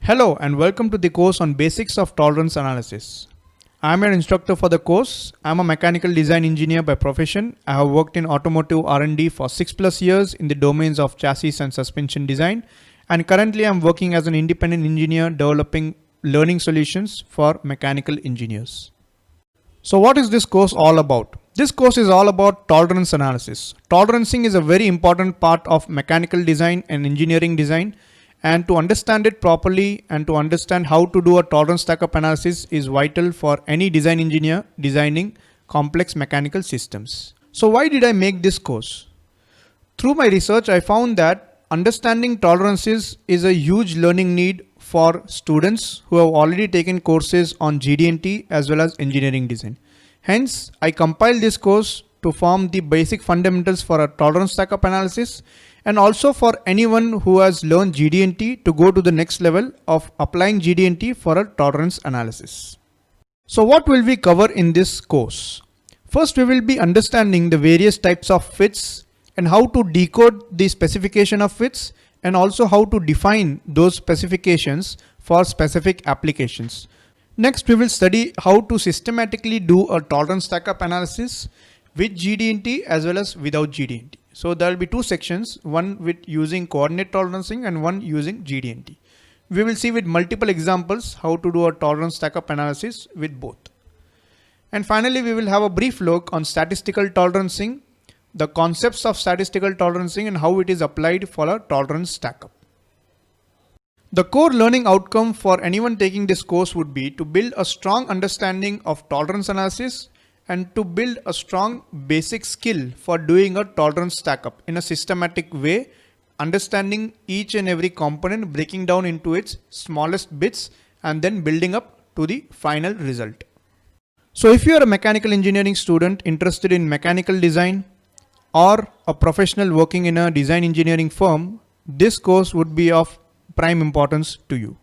Hello and welcome to the course on Basics of Tolerance Analysis. I am an instructor for the course. I am a mechanical design engineer by profession. I have worked in automotive R&D for 6+ years in the domains of chassis and suspension design, and currently I am working as an independent engineer developing learning solutions for mechanical engineers. So what is this course all about? This course is all about tolerance analysis. Tolerancing is a very important part of mechanical design and engineering design. And to understand it properly and to understand how to do a tolerance stack-up analysis is vital for any design engineer designing complex mechanical systems. So why did I make this course? Through my research, I found that understanding tolerances is a huge learning need for students who have already taken courses on GD&T as well as engineering design. Hence, I compiled this course to form the basic fundamentals for a tolerance stack-up analysis, and also for anyone who has learned GD&T to go to the next level of applying GD&T for a tolerance analysis. So what will we cover in this course? First, we will be understanding the various types of fits and how to decode the specification of fits, and also how to define those specifications for specific applications. Next, we will study how to systematically do a tolerance stack-up analysis with GD&T as well as without GD&T. So there will be two sections, one with using coordinate tolerancing and one using GD&T. We will see with multiple examples how to do a tolerance stack-up analysis with both. And finally, we will have a brief look on statistical tolerancing, the concepts of statistical tolerancing and how it is applied for a tolerance stack-up. The core learning outcome for anyone taking this course would be to build a strong understanding of tolerance analysis and to build a strong basic skill for doing a tolerance stack-up in a systematic way, understanding each and every component, breaking down into its smallest bits and then building up to the final result. So if you are a mechanical engineering student interested in mechanical design or a professional working in a design engineering firm, this course would be of prime importance to you.